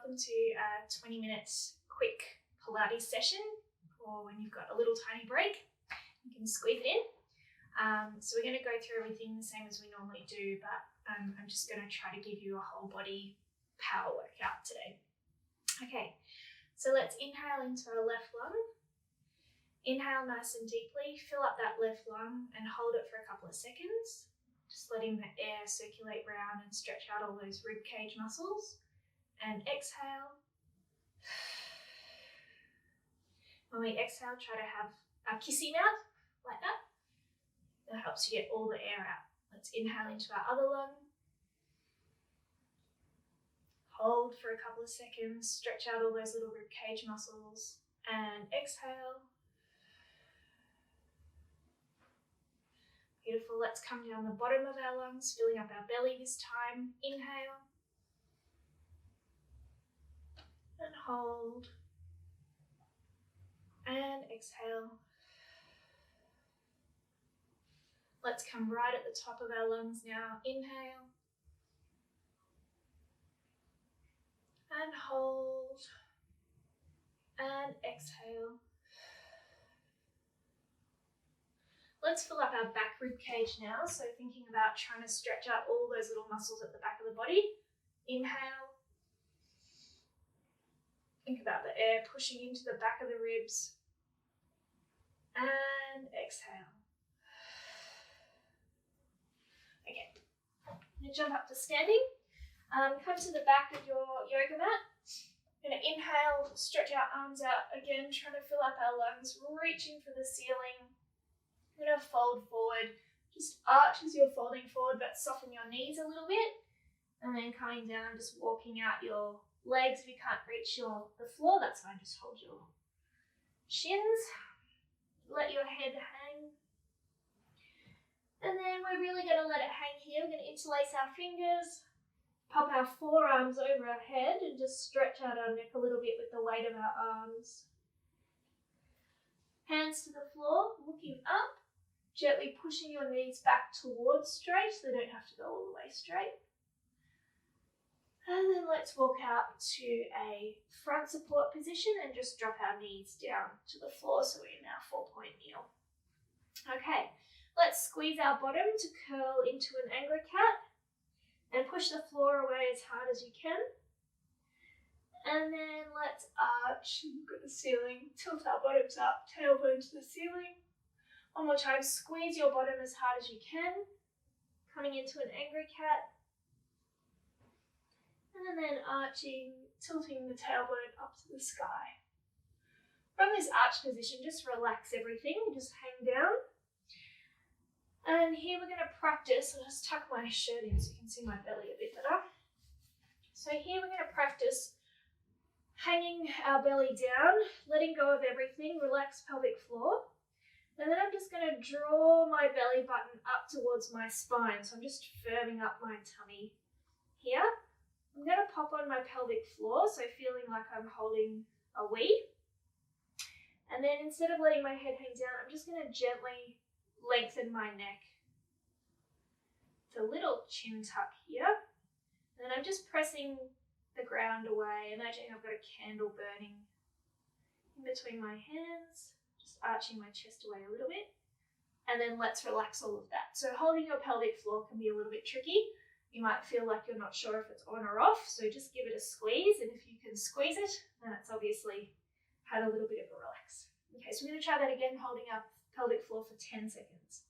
welcome to a 20-minute quick Pilates session, or when you've got a little tiny break, you can squeeze it in. So we're going to go through everything the same as we normally do, but I'm just going to try to give you a whole body power workout today. Okay, so let's inhale into our left lung. Inhale nice and deeply, fill up that left lung and hold it for a couple of seconds. Just letting the air circulate round and stretch out all those rib cage muscles. And exhale. When we exhale, try to have a kissy mouth, like that. That helps you get all the air out. Let's inhale into our other lung. Hold for a couple of seconds, stretch out all those little rib cage muscles. And exhale. Beautiful, let's come down the bottom of our lungs, filling up our belly this time. Inhale. And hold. And exhale. Let's come right at the top of our lungs now. Inhale. And hold. And exhale. Let's fill up our back rib cage now. So thinking about trying to stretch out all those little muscles at the back of the body. Inhale. Think about the air pushing into the back of the ribs. And exhale. Okay. Now jump up to standing. Come to the back of your yoga mat. Going to inhale, stretch our arms out again, trying to fill up our lungs, reaching for the ceiling. I'm going to fold forward. Just arch as you're folding forward, but soften your knees a little bit. And then coming down, just walking out your legs. If you can't reach the floor, that's fine. Just hold your shins. Let your head hang. And then we're really going to let it hang here. We're going to interlace our fingers. Pop our forearms over our head and just stretch out our neck a little bit with the weight of our arms. Hands to the floor, looking up. Gently pushing your knees back towards straight, so they don't have to go all the way straight. And then let's walk out to a front support position and just drop our knees down to the floor so we're in our 4-point kneel. Okay, let's squeeze our bottom to curl into an angry cat and push the floor away as hard as you can. And then let's arch, look at the ceiling, tilt our bottoms up, tailbone to the ceiling. One more time, squeeze your bottom as hard as you can, coming into an angry cat. And then arching, tilting the tailbone up to the sky. From this arch position, just relax everything, just hang down. And here we're going to practice, I'll just tuck my shirt in so you can see my belly a bit better. So here we're going to practice hanging our belly down, letting go of everything, relax pelvic floor. And then I'm just going to draw my belly button up towards my spine. So I'm just firming up my tummy here. I'm going to pop on my pelvic floor, so feeling like I'm holding a wee. And then instead of letting my head hang down, I'm just going to gently lengthen my neck. It's a little chin tuck here. And then I'm just pressing the ground away. Imagine I've got a candle burning in between my hands. Just arching my chest away a little bit. And then let's relax all of that. So holding your pelvic floor can be a little bit tricky. You might feel like you're not sure if it's on or off, so just give it a squeeze, and if you can squeeze it, then it's obviously had a little bit of a relax. Okay, so we're going to try that again, holding our pelvic floor for 10 seconds.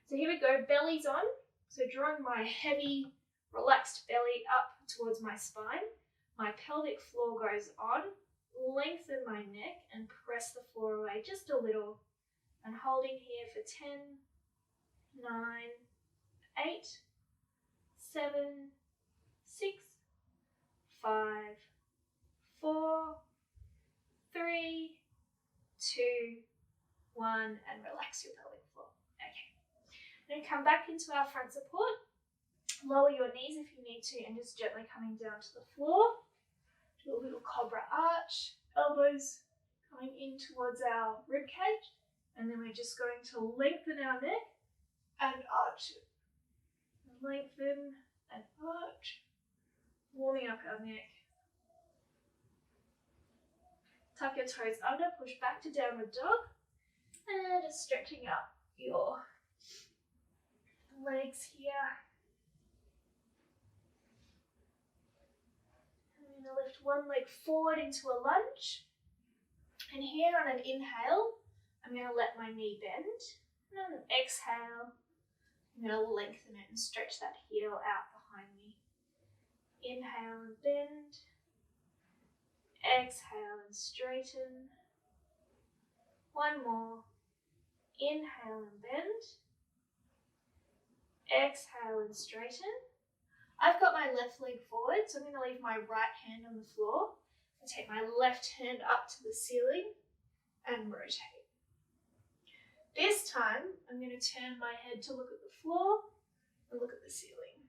So here we go, belly's on. So drawing my heavy, relaxed belly up towards my spine. My pelvic floor goes on. Lengthen my neck and press the floor away just a little. And holding here for 10, 9, 8, 7, 6, 5, 4, 3, 2, 1, and relax your pelvic floor. Okay. Then come back into our front support. Lower your knees if you need to, and just gently coming down to the floor. Do a little cobra arch, elbows coming in towards our rib cage, and then we're just going to lengthen our neck and arch it. Lengthen and arch, warming up our neck Tuck your toes under, push back to downward dog, and just stretching out your legs here. I'm going to lift one leg forward into a lunge. And here on an inhale, I'm going to let my knee bend. And on an exhale, I'm going to lengthen it and stretch that heel out behind me. Inhale and bend. Exhale and straighten. One more. Inhale and bend. Exhale and straighten. I've got my left leg forward, so I'm going to leave my right hand on the floor. I take my left hand up to the ceiling and rotate. This time, I'm going to turn my head to look at the floor and look at the ceiling.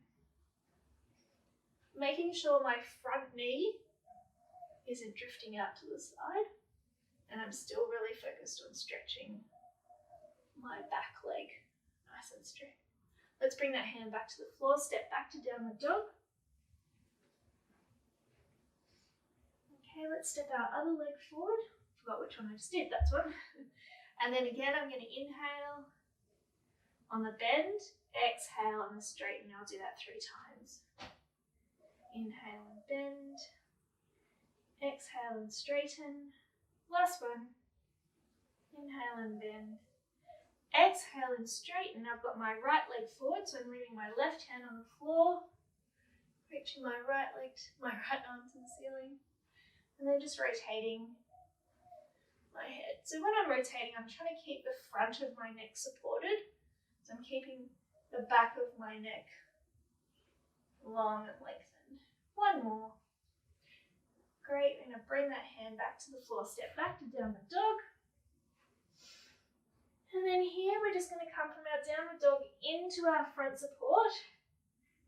Making sure my front knee isn't drifting out to the side, and I'm still really focused on stretching my back leg nice and straight. Let's bring that hand back to the floor, step back to downward dog. Okay, let's step our other leg forward. Forgot which one I just did, that's one. And then again, I'm going to inhale on the bend, exhale on the straighten. I'll do that 3 times. Inhale and bend, exhale and straighten. Last one. Inhale and bend. Exhale and straighten. I've got my right leg forward, so I'm leaving my left hand on the floor, reaching my right arm to the ceiling, and then just rotating my head. So when I'm rotating, I'm trying to keep the front of my neck supported. So I'm keeping the back of my neck long and lengthened. One more. Great. I'm going to bring that hand back to the floor, step back to downward dog. And then here we're just going to come from our downward dog into our front support.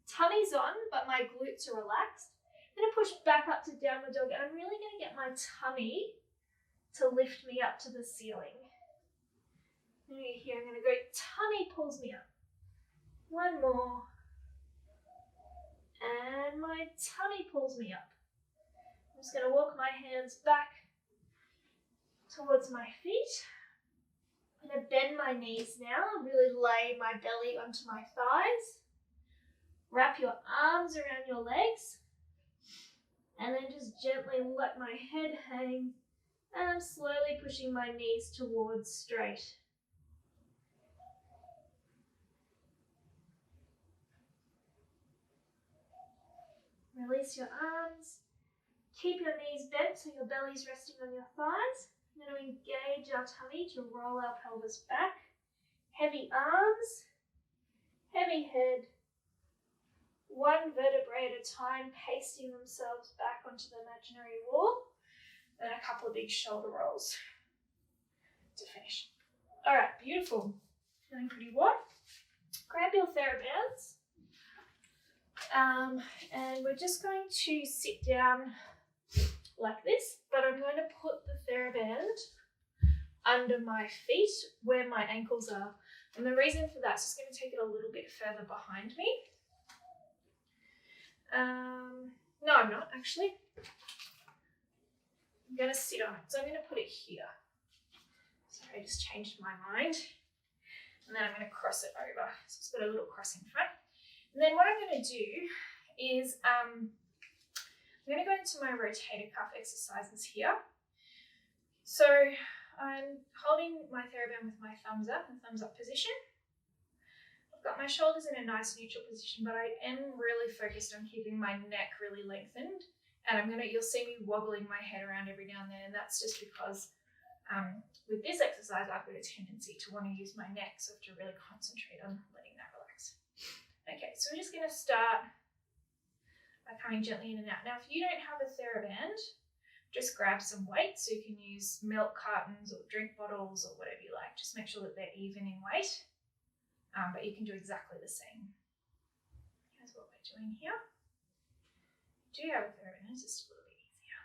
Tummy's on, but my glutes are relaxed. I'm going to push back up to downward dog, and I'm really going to get my tummy to lift me up to the ceiling. Here I'm going to go, tummy pulls me up. One more. And my tummy pulls me up. I'm just going to walk my hands back towards my feet. I'm going to bend my knees now and really lay my belly onto my thighs. Wrap your arms around your legs. And then just gently let my head hang. And I'm slowly pushing my knees towards straight. Release your arms. Keep your knees bent so your belly's resting on your thighs. I'm going to engage our tummy to roll our pelvis back. Heavy arms, heavy head. One vertebrae at a time, pasting themselves back onto the imaginary wall. Then a couple of big shoulder rolls to finish. All right, beautiful. Feeling pretty warm. Grab your TheraBands. And we're just going to sit down like this, but I'm going to put the TheraBand under my feet where my ankles are. And the reason for that is just going to take it a little bit further behind me. No, I'm not actually. I'm going to sit on it. So I'm going to put it here. Sorry, I just changed my mind. And then I'm going to cross it over. So it's got a little cross in front. And then what I'm going to do is I'm going to go into my rotator cuff exercises here. So I'm holding my TheraBand with my thumbs up, in thumbs up position. I've got my shoulders in a nice neutral position, but I am really focused on keeping my neck really lengthened. And you'll see me wobbling my head around every now and then, and that's just because with this exercise, I've got a tendency to want to use my neck, so I have to really concentrate on letting that relax. Okay, so we're just going to start by coming gently in and out. Now, if you don't have a TheraBand, just grab some weight, so you can use milk cartons or drink bottles or whatever you like. Just make sure that they're even in weight, but you can do exactly the same. Here's what we're doing here. Do you have a TheraBand? It's just a little bit easier.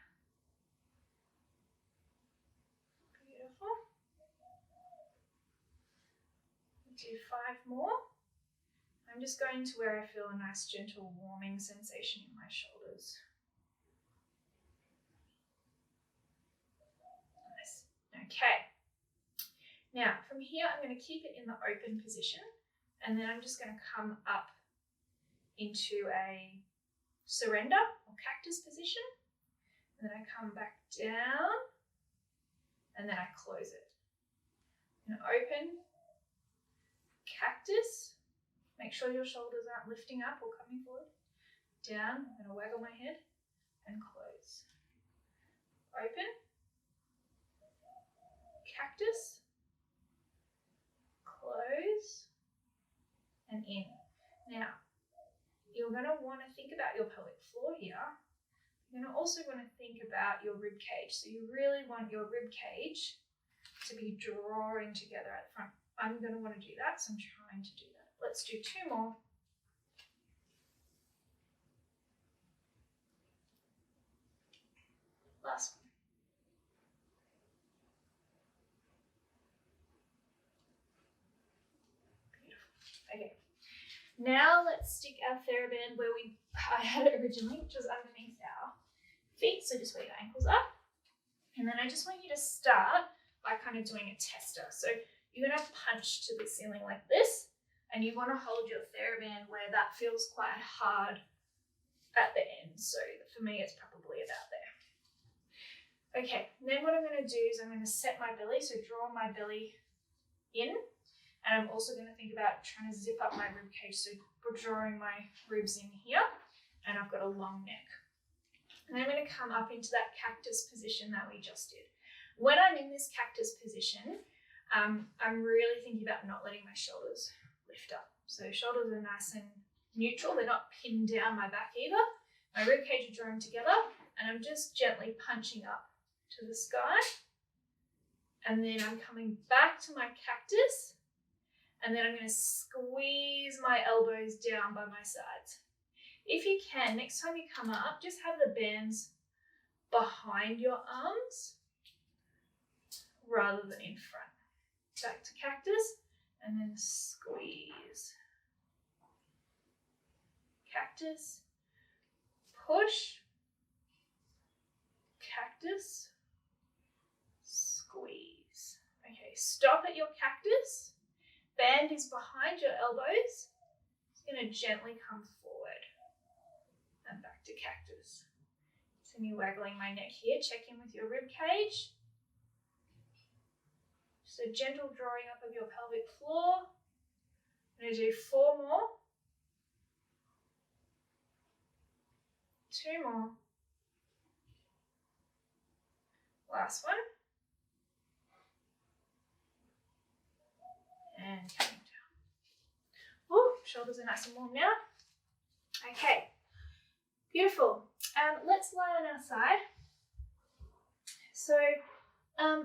Beautiful. We'll do 5 more. I'm just going to where I feel a nice gentle warming sensation in my shoulders. Now, from here, I'm going to keep it in the open position, and then I'm just going to come up into a surrender or cactus position, and then I come back down, and then I close it. And open, cactus. Make sure your shoulders aren't lifting up or coming forward. Down, I'm going to waggle my head and close. Open, cactus, close, and in. Now, you're going to want to think about your pelvic floor here. You're going to also want to think about your rib cage. So you really want your rib cage to be drawing together at the front. I'm going to want to do that, so I'm trying to do that. Let's do 2 more. Last one. Beautiful. Okay. Now let's stick our TheraBand where I had it originally, which was underneath our feet. So just where your ankles are. And then I just want you to start by kind of doing a tester. So you're going to punch to the ceiling like this, and you want to hold your TheraBand where that feels quite hard at the end. So for me, it's probably about there. Okay, then what I'm going to do is I'm going to set my belly, so draw my belly in, and I'm also going to think about trying to zip up my rib cage, so drawing my ribs in here, and I've got a long neck. And I'm going to come up into that cactus position that we just did. When I'm in this cactus position, I'm really thinking about not letting my shoulders lift up. So shoulders are nice and neutral, they're not pinned down my back either. My rib cage are drawn together, and I'm just gently punching up to the sky, and then I'm coming back to my cactus, and then I'm going to squeeze my elbows down by my sides. If you can, next time you come up, just have the bands behind your arms rather than in front. Back to cactus, and then squeeze. Cactus, push, cactus, squeeze. Okay, stop at your cactus. Band is behind your elbows. It's going to gently come forward and back to cactus. So me waggling my neck here. Check in with your rib cage. Just a gentle drawing up of your pelvic floor. I'm going to do 4 more. 2 more. Last one. And coming down. Oh, shoulders are nice and warm now. Okay, beautiful. Let's lie on our side. So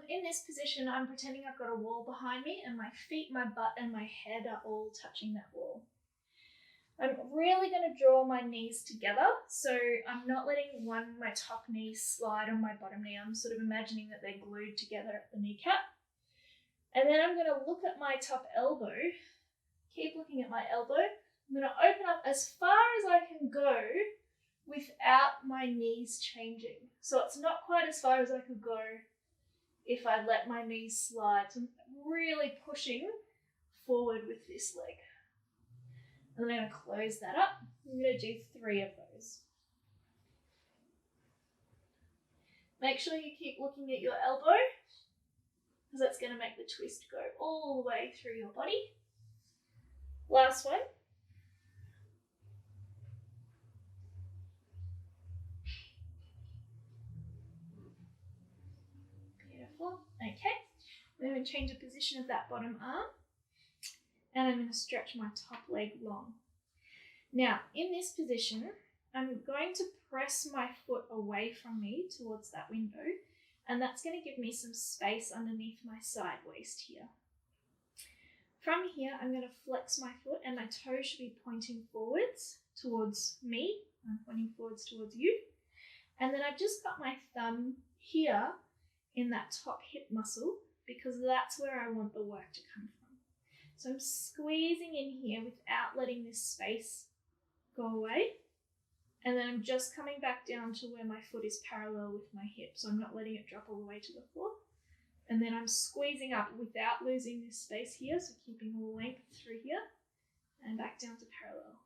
in this position, I'm pretending I've got a wall behind me, and my feet, my butt, and my head are all touching that wall. I'm really going to draw my knees together, so I'm not letting my top knee slide on my bottom knee. I'm sort of imagining that they're glued together at the kneecap. And then I'm going to look at my top elbow, keep looking at my elbow. I'm going to open up as far as I can go without my knees changing. So it's not quite as far as I could go if I let my knees slide. So I'm really pushing forward with this leg. And then I'm going to close that up. I'm going to do 3 of those. Make sure you keep looking at your elbow, because that's going to make the twist go all the way through your body. Last one. Beautiful. Okay. I'm going to change the position of that bottom arm, and I'm going to stretch my top leg long. Now, in this position, I'm going to press my foot away from me towards that window, and that's going to give me some space underneath my side waist here. From here, I'm going to flex my foot, and my toe should be pointing forwards towards me. I'm pointing forwards towards you. And then I've just got my thumb here in that top hip muscle, because that's where I want the work to come from. So I'm squeezing in here without letting this space go away. And then I'm just coming back down to where my foot is parallel with my hip. So I'm not letting it drop all the way to the floor. And then I'm squeezing up without losing this space here, so keeping length through here, and back down to parallel.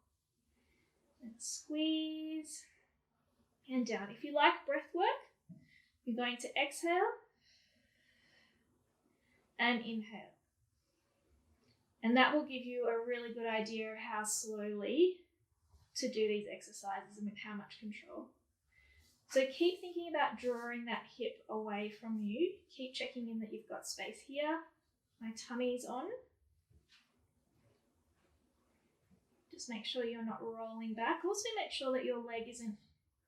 And squeeze, and down. If you like breath work, you're going to exhale and inhale. And that will give you a really good idea of how slowly to do these exercises and with how much control. So keep thinking about drawing that hip away from you. Keep checking in that you've got space here. My tummy's on. Just make sure you're not rolling back. Also make sure that your leg isn't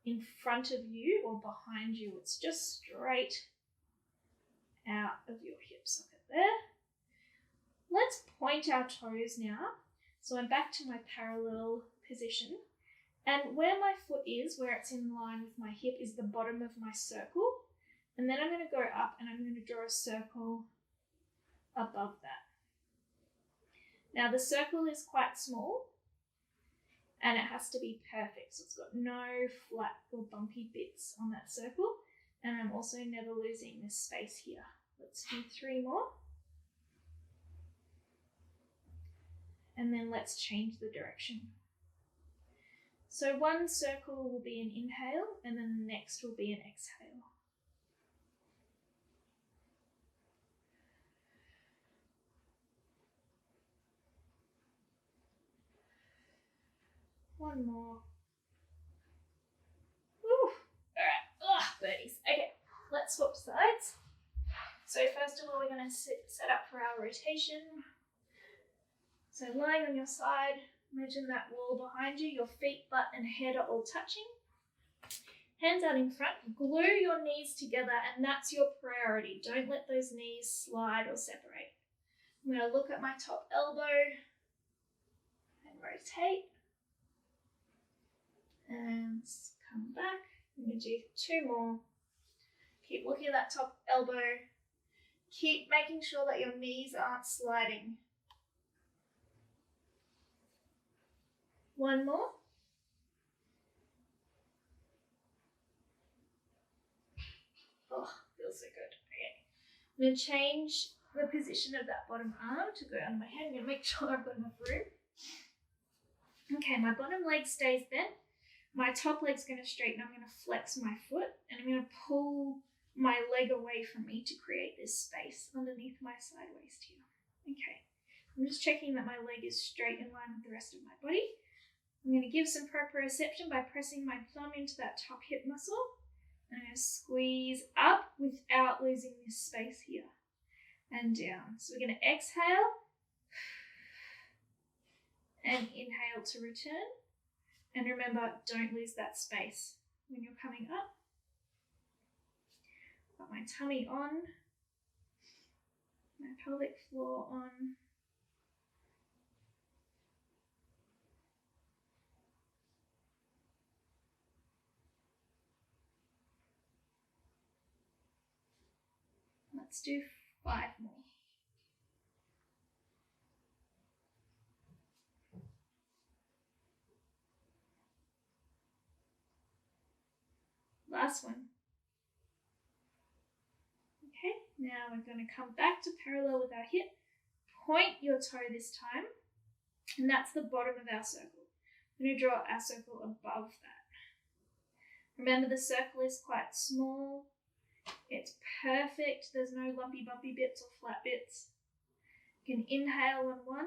in front of you or behind you. It's just straight out of your hip socket there. Let's point our toes now. So I'm back to my parallel position. And where my foot is, where it's in line with my hip, is the bottom of my circle. And then I'm going to go up and I'm going to draw a circle above that. Now the circle is quite small and it has to be perfect. So it's got no flat or bumpy bits on that circle. And I'm also never losing this space here. Let's do 3 more. And then let's change the direction. So one circle will be an inhale and then the next will be an exhale. One more. Woo. All right, birdies. Okay, let's swap sides. So first of all, we're going to set up for our rotation. So lying on your side, imagine that wall behind you, your feet, butt and head are all touching. Hands out in front, glue your knees together and that's your priority. Don't let those knees slide or separate. I'm going to look at my top elbow and rotate. And come back. I'm going to do 2 more. Keep looking at that top elbow. Keep making sure that your knees aren't sliding. 1 more. Oh, feels so good. Okay. I'm going to change the position of that bottom arm to go under my head. I'm going to make sure I've got enough room. Okay, my bottom leg stays bent. My top leg's going to straighten. I'm going to flex my foot and I'm going to pull my leg away from me to create this space underneath my side waist here. Okay, I'm just checking that my leg is straight in line with the rest of my body. I'm going to give some proprioception by pressing my thumb into that top hip muscle. And I'm going to squeeze up without losing this space here and down. So we're going to exhale and inhale to return. And remember, don't lose that space when you're coming up. Got my tummy on, my pelvic floor on. Let's do 5 more. Last one. Okay, now we're going to come back to parallel with our hip. Point your toe this time, and that's the bottom of our circle. We're going to draw our circle above that. Remember, the circle is quite small. It's perfect. There's no lumpy, bumpy bits or flat bits. You can inhale on one,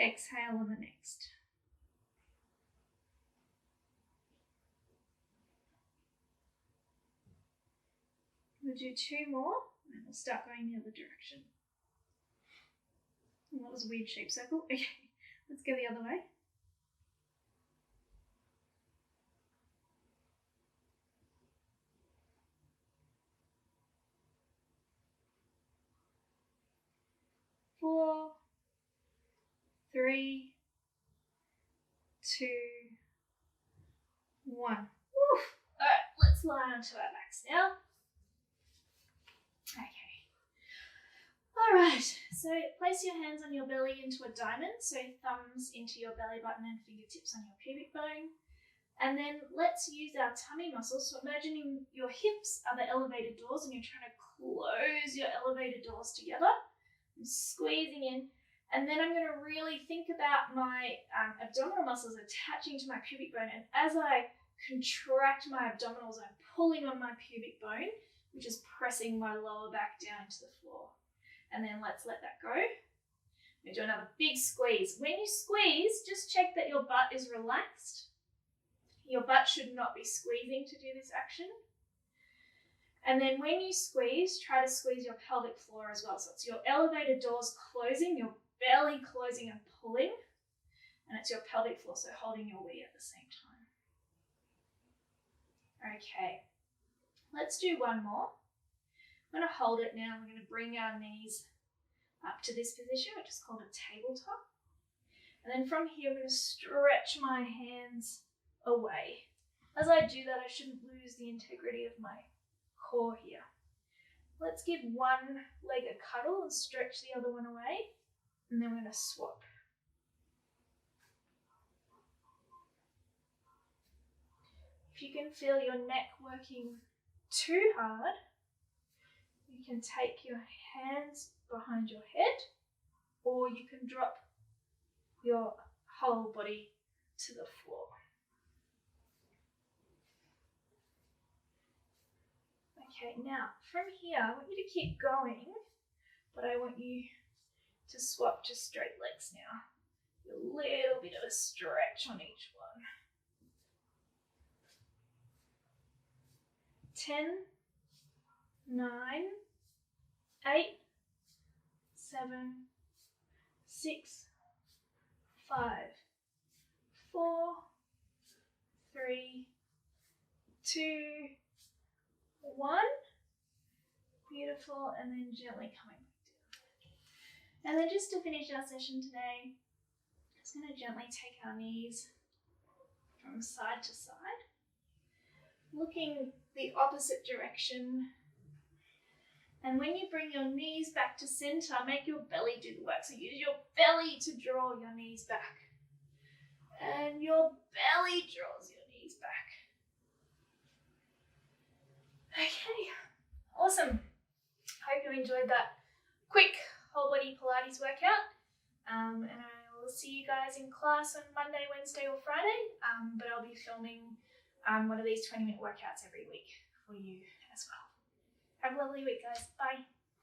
exhale on the next. We'll do 2 more, and then we'll start going the other direction. Oh, that was a weird shaped circle. Okay, let's go the other way. Four, 3, 2, 1. Woo. All right, let's lie onto our backs now. Okay. All right, so place your hands on your belly into a diamond, so thumbs into your belly button and fingertips on your pubic bone. And then let's use our tummy muscles. So imagining your hips are the elevator doors and you're trying to close your elevator doors together. I'm squeezing in. And then I'm going to really think about my abdominal muscles attaching to my pubic bone. And as I contract my abdominals, I'm pulling on my pubic bone, which is pressing my lower back down into the floor. And then let's let that go. We do another big squeeze. When you squeeze, just check that your butt is relaxed. Your butt should not be squeezing to do this action. And then when you squeeze, try to squeeze your pelvic floor as well. So it's your elevator doors closing, your belly closing and pulling, and it's your pelvic floor, so holding your wee at the same time. Okay, let's do one more. I'm going to hold it now. We're going to bring our knees up to this position, which is called a tabletop. And then from here, we're going to stretch my hands away. As I do that, I shouldn't lose the integrity of my core here. Let's give one leg a cuddle and stretch the other one away. And then we're going to swap. If you can feel your neck working too hard, you can take your hands behind your head, or you can drop your whole body to the floor. Okay, now from here, I want you to keep going, but I want you to swap to straight legs now. A little bit of a stretch on each one. 10, 9, 8, 7, 6, 5, 4, 3, 2, 1. Beautiful, and then gently coming back down. And then just to finish our session today, I'm just going to gently take our knees from side to side, looking the opposite direction. And when you bring your knees back to center, make your belly do the work. So use your belly to draw your knees back. And your belly draws your knees back. Okay, awesome. Hope you enjoyed that quick whole body Pilates workout. And I will see you guys in class on Monday, Wednesday or Friday. But I'll be filming one of these 20-minute workouts every week for you as well. Have a lovely week, guys. Bye.